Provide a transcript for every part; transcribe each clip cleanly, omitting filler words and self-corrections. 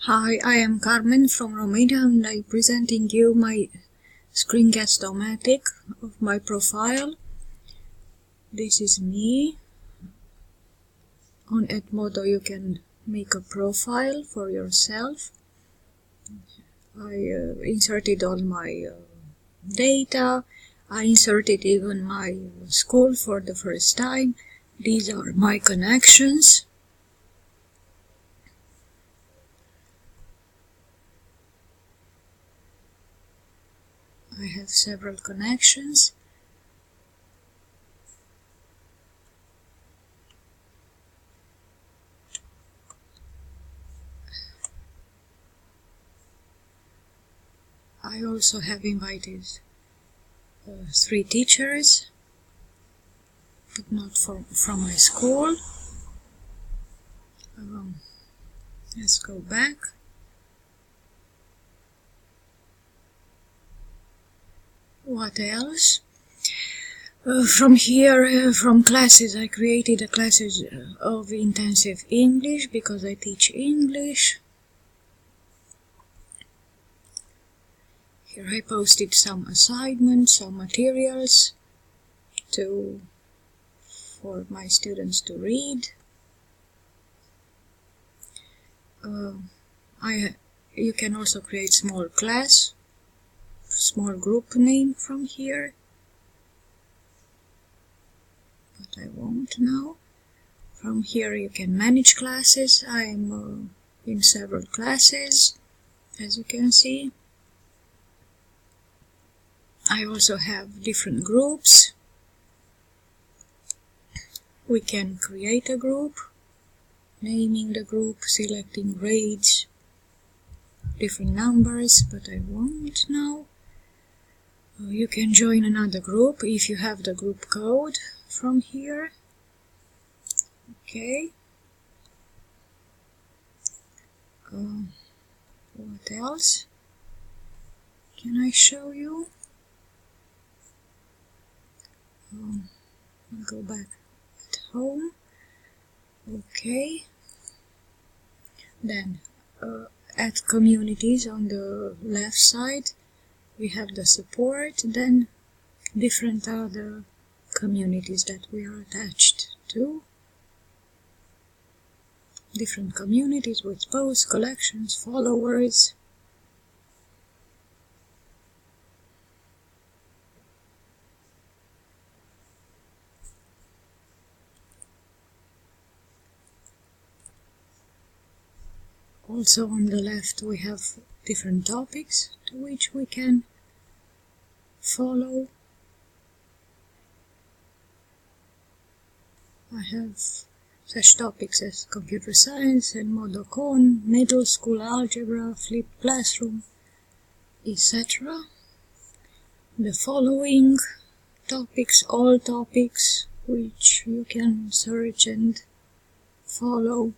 Hi, I am Carmen from Romania and I'm presenting you my screencast-o-matic of my profile. This is me. On Edmodo you can make a profile for yourself. I inserted all my data. I inserted even my school for the first time. These are my connections. I have several connections. I also have invited 3 teachers, but not from my school. Let's go back. What else? From here, from classes, I created a classes of intensive English because I teach English. Here I posted some assignments, some materials for my students to read. You can also create small group name from here, but I won't now. From here you can manage classes. I'm in several classes, as you can see. I also have different groups. We can create a group, naming the group, selecting grades, different numbers, but I won't now. You can join another group if you have the group code from here. Okay. What else can I show you? I'll go back at home. Okay. Then at communities on the left side we have the support, then different other communities that we are attached to. Different communities with posts, collections, followers. Also on the left we have different topics to which we can follow. I have such topics as computer science and Modocon, middle school algebra, flipped classroom, etc. The following topics, all topics which you can search and follow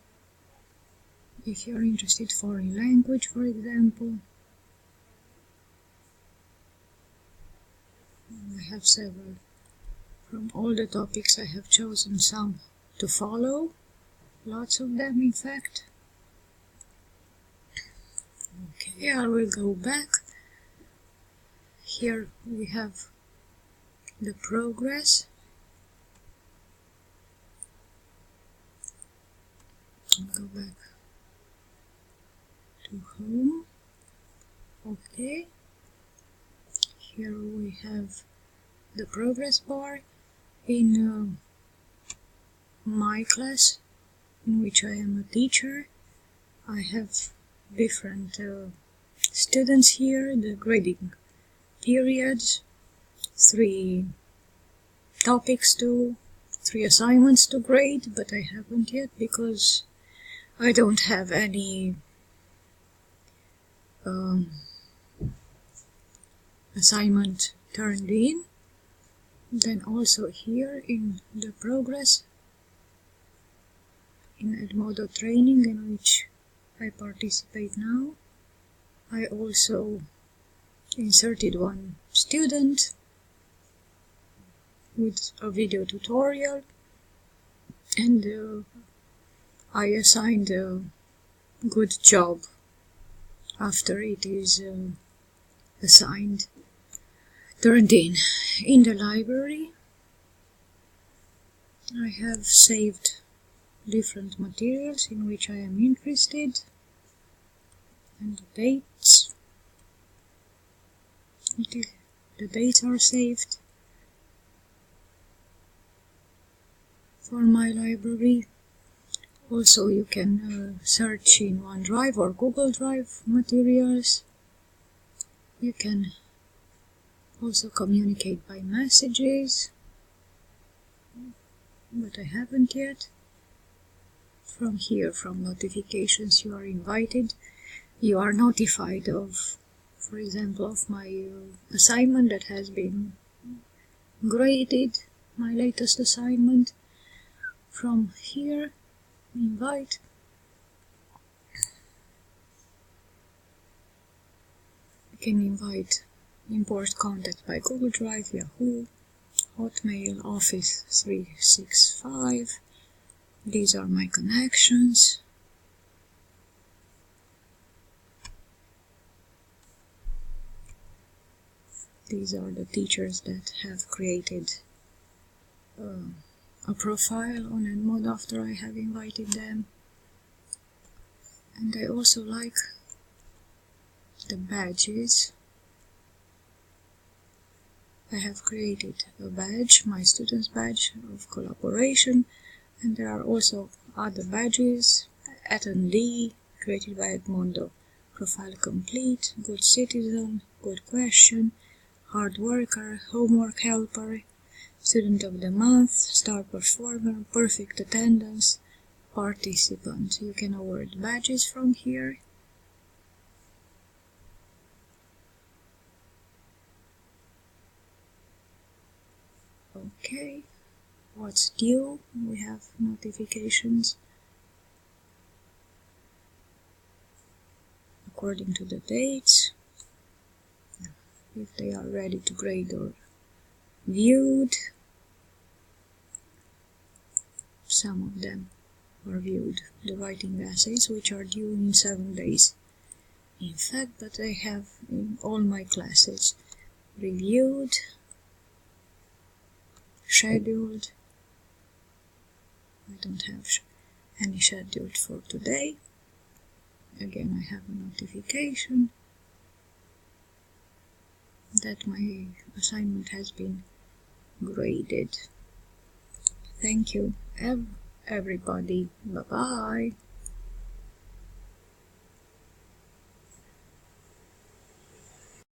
if you're interested in foreign language, for example. I have several. From all the topics I have chosen some to follow, lots of them in fact. Okay, I will go back. Here we have the progress. I'll go back to home. Okay, here we have the progress bar. In my class, in which I am a teacher, I have different students here, the grading periods, 3 topics to 3 assignments to grade, but I haven't yet because I don't have any assignment turned in. Then also here in the progress, in Edmodo training in which I participate now, I also inserted 1 student with a video tutorial, and I assigned a good job after it is assigned, turned in. In the library, I have saved different materials in which I am interested, and the dates. The dates are saved for my library. Also, you can search in OneDrive or Google Drive materials. You can also communicate by messages, but I haven't yet. From here, from notifications, you are invited. You are notified of, for example, of my assignment that has been graded, my latest assignment. From here, invite. You can invite, import contact by Google Drive, Yahoo, Hotmail, Office 365. These are my connections. These are the teachers that have created a profile on Edmodo after I have invited them. And I also like the badges. I have created a badge, my student's badge of collaboration, and there are also other badges, attendee, created by Edmodo, profile complete, good citizen, good question, hard worker, homework helper, student of the month, star performer, perfect attendance, participant. You can award badges from here. Okay, what's due? We have notifications according to the dates, if they are ready to grade or viewed. Some of them are viewed, the writing essays, which are due in 7 days. In fact, but I have in all my classes reviewed, scheduled. I don't have any scheduled for today. Again, I have a notification that my assignment has been graded. Thank you, everybody. Bye-bye.